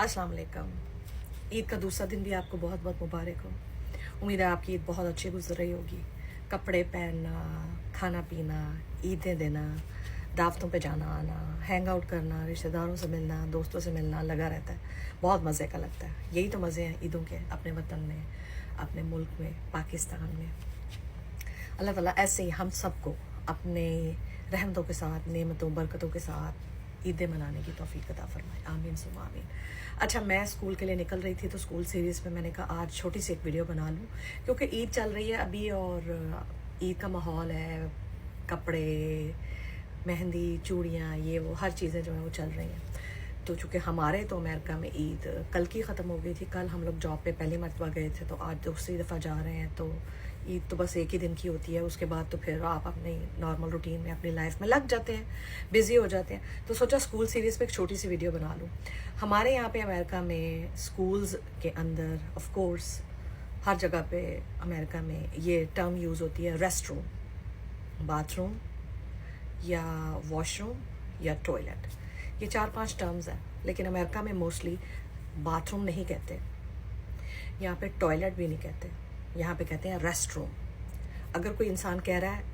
अस्सलाम वालेकुम। ईद का दूसरा दिन भी आपको बहुत बहुत मुबारक हो। उम्मीद है आपकी ईद बहुत अच्छी गुजर रही होगी। कपड़े पहनना, खाना पीना, ईदें देना, दावतों पे जाना आना, हैंग आउट करना, रिश्तेदारों से मिलना, दोस्तों से मिलना लगा रहता है। बहुत मज़े का लगता है। यही तो मज़े हैं ईदों के, अपने वतन में, अपने मुल्क में, पाकिस्तान में। अल्लाह ताला ऐसे ही हम सबको अपने रहमतों के साथ, नेमतों बरकतों के साथ ईदें मनाने की तौफीक अता फरमाए। आमीन सुम्मा आमीन। अच्छा, मैं स्कूल के लिए निकल रही थी तो स्कूल सीरीज़ में मैंने कहा आज छोटी सी एक वीडियो बना लूँ, क्योंकि ईद चल रही है अभी और ईद का माहौल है। कपड़े, मेहंदी, चूड़ियाँ, ये वो हर चीज़ें जो है वो चल रही हैं। तो चूँकि हमारे तो अमेरिका में ईद कल की ख़त्म हो गई थी। कल हम लोग जॉब पे पहली मरतबा गए थे, तो आज दूसरी दफ़ा जा रहे हैं। तो ईद तो बस एक ही दिन की होती है, उसके बाद तो फिर आप अपनी नॉर्मल रूटीन में, अपनी लाइफ में लग जाते हैं, बिज़ी हो जाते हैं। तो सोचा स्कूल सीरीज़ पे एक छोटी सी वीडियो बना लूँ। हमारे यहाँ पे अमेरिका में स्कूल्स के अंदर ऑफ कोर्स हर जगह पे अमेरिका में ये टर्म यूज़ होती है, रेस्ट रूम, बाथरूम या वॉशरूम या टॉयलेट। ये 4-5 टर्म्स हैं, लेकिन अमेरिका में मोस्टली बाथरूम नहीं कहते, यहाँ पे टॉयलेट भी नहीं कहते, यहाँ पे कहते हैं रेस्ट रूम। अगर कोई इंसान कह रहा है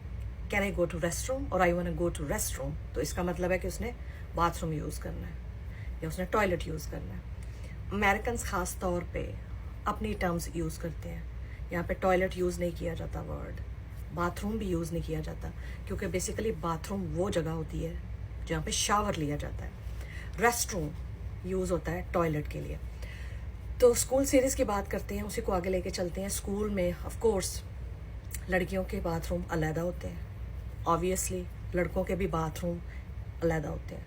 can I go to restroom और I want to go to restroom, तो इसका मतलब है कि उसने बाथरूम यूज़ करना है या उसने टॉयलेट यूज़ करना है। अमेरिकन ख़ास तौर पे अपनी टर्म्स यूज़ करते हैं। यहाँ पे टॉयलेट यूज़ नहीं किया जाता वर्ड, बाथरूम भी यूज़ नहीं किया जाता, क्योंकि बेसिकली बाथरूम वो जगह होती है जहाँ पे शावर लिया जाता है। रेस्ट रूम यूज़ होता है टॉयलेट के लिए। तो स्कूल सीरीज़ की बात करते हैं, उसी को आगे लेके चलते हैं। स्कूल में ऑफ कोर्स लड़कियों के बाथरूम अलग होते हैं, ऑब्वियसली लड़कों के भी बाथरूम अलग होते हैं,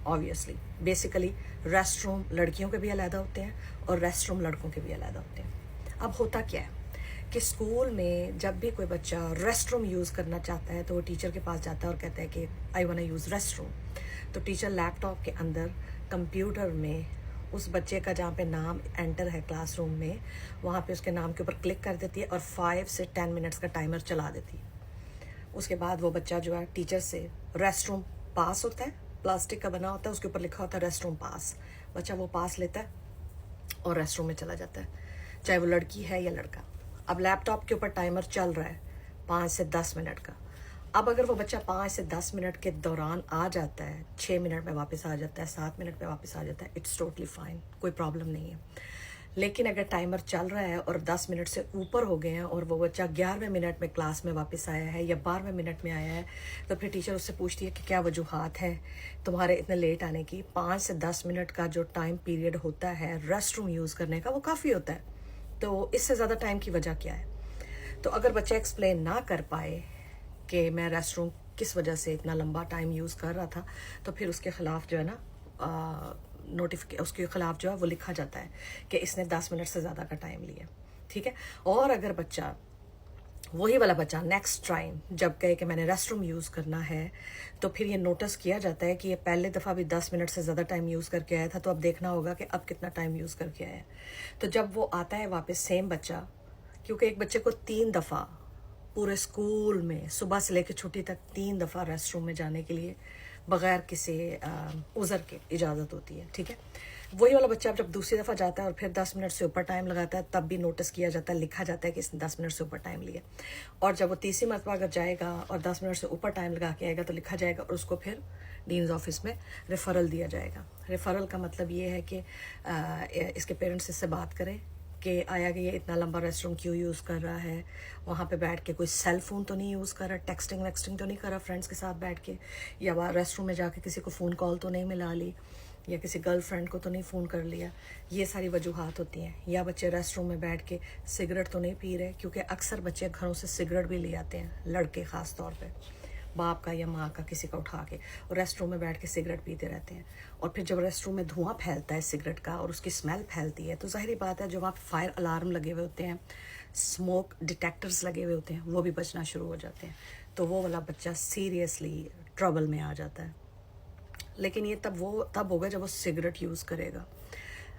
ऑब्वियसली। बेसिकली रेस्ट रूम लड़कियों के भी अलग होते हैं और रेस्ट रूम लड़कों के भी अलग होते हैं। अब होता क्या है कि स्कूल में जब भी कोई बच्चा रेस्ट रूम यूज़ करना चाहता है तो वो टीचर के पास जाता है और कहता है कि I want to use restroom. तो टीचर लैपटॉप के अंदर कंप्यूटर में उस बच्चे का जहाँ पे नाम एंटर है क्लासरूम में, वहाँ पे उसके नाम के ऊपर क्लिक कर देती है और 5 से 10 मिनट्स का टाइमर चला देती है। उसके बाद वो बच्चा जो है टीचर से रेस्ट रूम पास होता है, प्लास्टिक का बना होता है, उसके ऊपर लिखा होता है रेस्ट रूम पास। बच्चा वो पास लेता है और रेस्ट रूम में चला जाता है, चाहे वो लड़की है या लड़का। अब लैपटॉप के ऊपर टाइमर चल रहा है 5 से 10 मिनट का। अब अगर वो बच्चा 5 से 10 मिनट के दौरान आ जाता है, 6 मिनट में वापस आ जाता है, 7 मिनट में वापस आ जाता है, इट्स टोटली फाइन, कोई प्रॉब्लम नहीं है। लेकिन अगर टाइमर चल रहा है और 10 मिनट से ऊपर हो गए हैं और वो बच्चा 11वें मिनट में क्लास में वापस आया है या 12वें मिनट में आया है, तो फिर टीचर उससे पूछती है कि क्या वजूहात है तुम्हारे इतने लेट आने की। 5 से 10 मिनट का जो टाइम पीरियड होता है रेस्ट रूम यूज़ करने का, वो काफ़ी होता है, तो इससे ज़्यादा टाइम की वजह क्या है। तो अगर बच्चा एक्सप्लेन ना कर पाए कि मैं रेस्ट रूम किस वजह से इतना लंबा टाइम यूज़ कर रहा था, तो फिर उसके ख़िलाफ़ जो है ना उसके ख़िलाफ़ जो है वो लिखा जाता है कि इसने 10 मिनट से ज़्यादा का टाइम लिया, ठीक है। और अगर बच्चा, वही वाला बच्चा नेक्स्ट टाइम जब कहे कि मैंने रेस्ट रूम यूज़ करना है, तो फिर ये नोटिस किया जाता है कि ये पहले दफ़ा भी 10 मिनट से ज़्यादा टाइम यूज़ करके आया था, तो अब देखना होगा कि अब कितना टाइम यूज़ करके आया है। तो जब वो आता है वापस सेम बच्चा, क्योंकि एक बच्चे को 3 दफ़ा पूरे स्कूल में सुबह से लेकर छुट्टी तक 3 दफ़ा रेस्ट रूम में जाने के लिए बग़ैर किसी उज़र के इजाज़त होती है, ठीक है। वही वाला बच्चा जब दूसरी दफ़ा जाता है और फिर 10 मिनट से ऊपर टाइम लगाता है, तब भी नोटिस किया जाता है, लिखा जाता है कि इसने 10 मिनट से ऊपर टाइम लिया। और जब वो तीसरी मरतबा अगर जाएगा और 10 मिनट से ऊपर टाइम लगा के आएगा, तो लिखा जाएगा और उसको फिर डीन्स ऑफिस में रेफरल दिया जाएगा। रेफरल का मतलब ये है कि इसके पेरेंट्स इससे बात करें कि आया कि ये इतना लंबा रेस्ट रूम क्यों यूज़ कर रहा है, वहाँ पे बैठ के कोई सेल फ़ोन तो नहीं यूज़ कर रहा, टेक्सटिंग वेक्सटिंग तो नहीं कर रहा फ्रेंड्स के साथ बैठ के, या वहाँ रेस्ट रूम में जाके किसी को फ़ोन कॉल तो नहीं मिला ली, या किसी गर्लफ्रेंड को तो नहीं फ़ोन कर लिया। ये सारी वजूहात होती हैं। या बच्चे रेस्ट रूम में बैठ के सिगरेट तो नहीं पी रहे, क्योंकि अक्सर बच्चे घरों से सिगरेट भी ले आते हैं, लड़के ख़ास तौर पर, बाप का या माँ का किसी का उठा के, और रेस्ट रूम में बैठ के सिगरेट पीते रहते हैं। और फिर जब रेस्ट रूम में धुआं फैलता है सिगरेट का और उसकी स्मेल फैलती है, तो ज़ाहिर बात है जो वहाँ पे फायर अलार्म लगे हुए होते हैं, स्मोक डिटेक्टर्स लगे हुए होते हैं, वो भी बचना शुरू हो जाते हैं। तो वो वाला बच्चा सीरियसली ट्रबल में आ जाता है। लेकिन ये तब होगा जब वो सिगरेट यूज़ करेगा।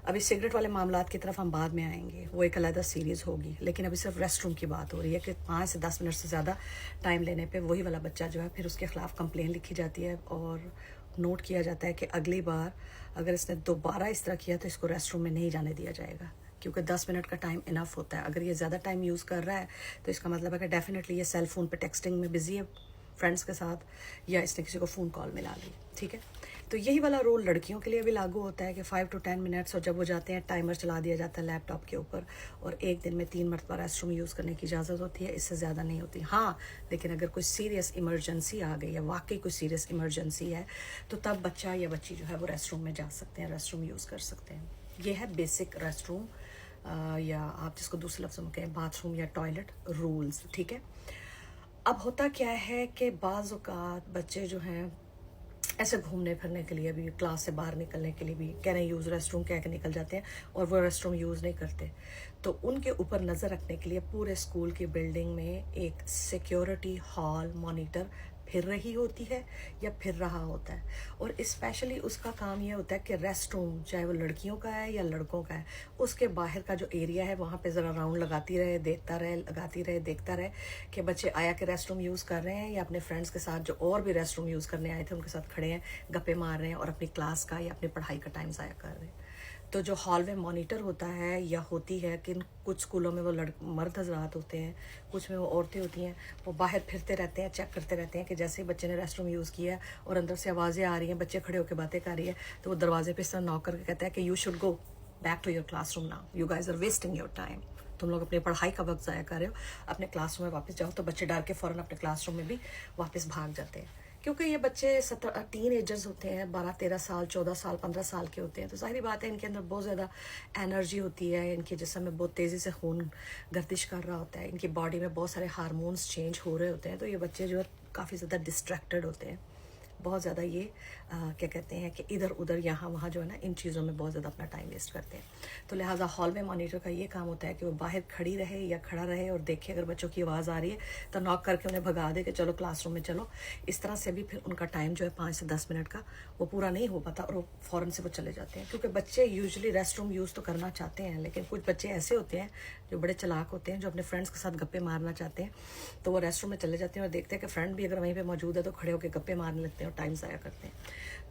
अभी सिगरेट वाले मामलात की तरफ हम बाद में आएंगे, वो एक अलग सीरीज़ होगी, लेकिन अभी सिर्फ रेस्ट रूम की बात हो रही है कि 5 से 10 मिनट से ज़्यादा टाइम लेने पे वही वाला बच्चा जो है फिर उसके ख़िलाफ़ कंप्लेन लिखी जाती है और नोट किया जाता है कि अगली बार अगर इसने दोबारा इस तरह किया तो इसको रेस्ट रूम में नहीं जाने दिया जाएगा, क्योंकि 10 मिनट का टाइम इनफ होता है. अगर ये ज़्यादा टाइम यूज़ कर रहा है तो इसका मतलब है कि डेफिनेटली ये सेल फ़ोन पे टेक्सटिंग में बिजी है फ्रेंड्स के साथ, या इसने किसी को फ़ोन कॉल मिला ली. ठीक है, तो यही वाला रोल लड़कियों के लिए भी लागू होता है कि 5 to 10 मिनट्स, और जब वो जाते हैं टाइमर चला दिया जाता है लैपटॉप के ऊपर, और एक दिन में 3 मरतबा रेस्ट रूम यूज़ करने की इजाज़त होती है, इससे ज़्यादा नहीं होती. हाँ, लेकिन अगर कोई सीरियस इमरजेंसी आ गई है, वाकई कोई सीरियस इमरजेंसी है, तो तब बच्चा या बच्ची जो है वो रेस्ट रूम में जा सकते हैं, रेस्ट रूम यूज़ कर सकते हैं. ये है बेसिक रेस्ट रूम या आप जिसको दूसरे लफ्ज़ों में कहें बाथरूम या टॉयलेट रूल्स. ठीक है, अब होता क्या है कि बाज़ औक़ात बच्चे जो हैं ऐसे घूमने फिरने के लिए भी, क्लास से बाहर निकलने के लिए भी कह रहे हैं यूज़ रेस्ट रूम कह के निकल जाते हैं, और वो रेस्ट रूम यूज़ नहीं करते. तो उनके ऊपर नज़र रखने के लिए पूरे स्कूल की बिल्डिंग में एक सिक्योरिटी हॉल मॉनिटर फिर रही होती है या फिर रहा होता है. और स्पेशली उसका काम ये होता है कि रेस्ट रूम, चाहे वो लड़कियों का है या लड़कों का है, उसके बाहर का जो एरिया है वहाँ पे ज़रा राउंड लगाती रहे, देखता रहे, लगाती रहे, देखता रहे कि बच्चे आया के रेस्ट रूम यूज़ कर रहे हैं या अपने फ्रेंड्स के साथ जो और भी रेस्ट रूम यूज़ करने आए थे उनके साथ खड़े हैं, गप्पे मार रहे हैं और अपनी क्लास का या अपनी पढ़ाई का टाइम ज़ाया कर रहे हैं. तो जो हॉल में मॉनिटर होता है या होती है कि कुछ स्कूलों में वो मर्द हजरात होते हैं, कुछ में वो औरतें होती हैं, वो बाहर फिरते रहते हैं, चेक करते रहते हैं कि जैसे ही बच्चे ने रेस्ट रूम यूज़ किया और अंदर से आवाज़ें आ रही हैं, बच्चे खड़े होकर बातें कर रही है, तो वो दरवाजे पे इस तरह नॉक करके कहता है कि you should go back to your classroom now, you guys are wasting your time. तुम लोग अपनी पढ़ाई का वक्त ज़ाया कर रहे हो, अपने क्लासरूम में वापस जाओ. तो बच्चे डर के फ़ौरन अपने क्लासरूम में भी वापस भाग जाते हैं, क्योंकि ये बच्चे 17 एजर्स होते हैं, 12-13 साल, 14 साल, 15 साल के होते हैं. तो ज़ाहिर बात है इनके अंदर बहुत ज़्यादा एनर्जी होती है, इनके जिस्म में बहुत तेज़ी से खून गर्दिश कर रहा होता है, इनकी बॉडी में बहुत सारे हार्मोन्स चेंज हो रहे होते हैं. तो ये बच्चे जो है काफ़ी ज़्यादा डिस्ट्रैक्टेड होते हैं, बहुत ज़्यादा ये क्या कहते हैं कि इधर उधर यहाँ वहाँ जो है ना इन चीज़ों में बहुत ज़्यादा अपना टाइम वेस्ट करते हैं. तो लिहाजा हॉल में मॉनिटर का ये काम होता है कि वो बाहर खड़ी रहे या खड़ा रहे और देखे अगर बच्चों की आवाज़ आ रही है तो नॉक करके उन्हें भगा दे कि चलो क्लासरूम में चलो. इस तरह से भी फिर उनका टाइम जो है 5 से 10 मिनट का वो पूरा नहीं हो पाता और वो फ़ौरन से वो चले जाते हैं. क्योंकि बच्चे यूजुअली रेस्ट रूम यूज़ तो करना चाहते हैं, लेकिन कुछ बच्चे ऐसे होते हैं जो बड़े चालाक होते हैं, जो अपने फ्रेंड्स के साथ गप्पे मारना चाहते हैं, तो वो रेस्ट रूम में चले जाते हैं और देखते हैं कि फ्रेंड भी अगर वहीं पर मौजूद है तो खड़े होकर गप्पे मारने लगते हैं और टाइम ज़ाया करते हैं.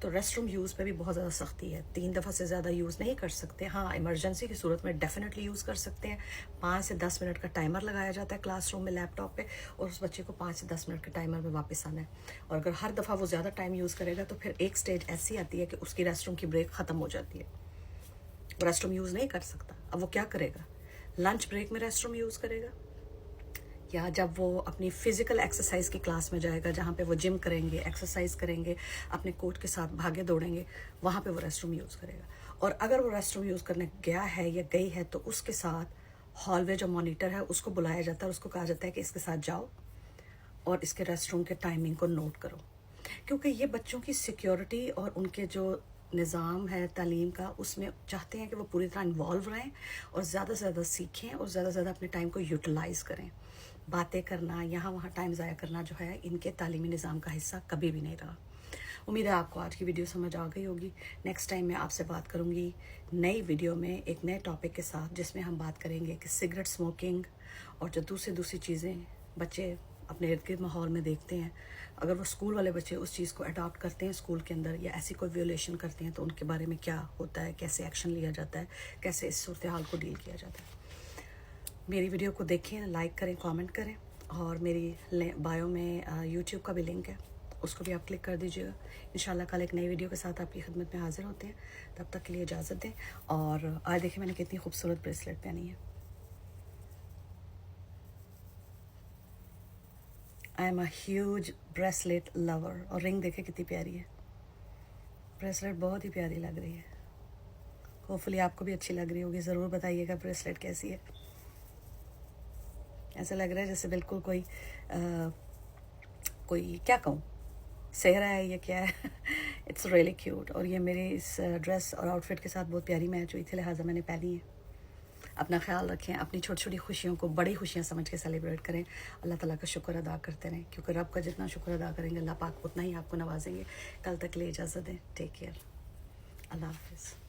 तो रेस्ट रूम यूज़ पे भी बहुत ज़्यादा सख्ती है. 3 दफ़ा से ज़्यादा यूज़ नहीं कर सकते. हाँ, इमरजेंसी की सूरत में डेफिनेटली यूज़ कर सकते हैं. 5 से 10 मिनट का टाइमर लगाया जाता है क्लासरूम में लैपटॉप पे, और उस बच्चे को 5 से 10 मिनट के टाइमर में वापस आना है. और अगर हर दफ़ा वो ज़्यादा टाइम यूज़ करेगा तो फिर एक स्टेज ऐसी आती है कि उसकी रेस्ट रूम की ब्रेक ख़त्म हो जाती है, रेस्ट रूम यूज़ नहीं कर सकता. अब वो क्या करेगा? लंच ब्रेक में रेस्ट रूम यूज़ करेगा, या जब वो अपनी फ़िज़िकल एक्सरसाइज की क्लास में जाएगा जहाँ पे वो जिम करेंगे, एक्सरसाइज करेंगे, अपने कोच के साथ भागे दौड़ेंगे, वहाँ पे वो रेस्ट रूम यूज़ करेगा. और अगर वो रेस्ट रूम यूज़ करने गया है या गई है तो उसके साथ हॉलवे जो मॉनिटर है उसको बुलाया जाता है, उसको कहा जाता है कि इसके साथ जाओ और इसके रेस्ट रूम के टाइमिंग को नोट करो. क्योंकि ये बच्चों की सिक्योरिटी और उनके जो निज़ाम है तालीम का, उसमें चाहते हैं कि वो पूरी तरह इन्वॉल्व रहें और ज़्यादा से ज़्यादा सीखें और ज़्यादा से ज़्यादा अपने टाइम को यूटिलाइज़ करें. बातें करना, यहाँ वहाँ टाइम ज़ाया करना जो है इनके तालीमी निज़ाम का हिस्सा कभी भी नहीं रहा. उम्मीद है आपको आज की वीडियो समझ आ गई होगी. नेक्स्ट टाइम मैं आपसे बात करूँगी नई वीडियो में एक नए टॉपिक के साथ, जिसमें हम बात करेंगे कि सिगरेट स्मोकिंग और जो दूसरी चीज़ें बच्चे अपने इर्द गिर्द माहौल में देखते हैं, अगर वो स्कूल वाले बच्चे उस चीज़ को अडॉप्ट करते हैं स्कूल के अंदर या ऐसी कोई वियोलेशन करते हैं तो उनके बारे में क्या होता है, कैसे एक्शन लिया जाता है, कैसे इस सूरत हाल को डील किया जाता है. मेरी वीडियो को देखें, लाइक करें, कमेंट करें, और मेरी बायो में यूट्यूब का भी लिंक है, उसको भी आप क्लिक कर दीजिएगा. इंशाल्लाह कल एक नई वीडियो के साथ आपकी खिदमत में हाजिर होते हैं. तब तक के लिए इजाज़त दें. और आज देखिए मैंने कितनी खूबसूरत ब्रेसलेट पहनी है. I am a huge bracelet lover. और रिंग देखे कितनी प्यारी है. ब्रेसलेट बहुत ही प्यारी लग रही है. होपफुली आपको भी अच्छी लग रही होगी. ज़रूर बताइएगा ब्रेसलेट कैसी है. ऐसा लग रहा है जैसे बिल्कुल कोई क्या कहूँ, सेहरा है या क्या है. It's really cute. और ये मेरे इस ड्रेस और आउटफिट के साथ बहुत प्यारी मैच हुई थी, लिहाजा मैंने पहनी है. अपना ख्याल रखें, अपनी छोटी छोटी खुशियों को बड़ी खुशियाँ समझ के सेलिब्रेट करें. अल्लाह ताला का शुक्र अदा करते रहें, क्योंकि रब का जितना शुक्र अदा करेंगे अल्लाह पाक उतना ही आपको नवाजेंगे. कल तक ले इजाज़त दें. Take care. अल्लाह हाफिज़.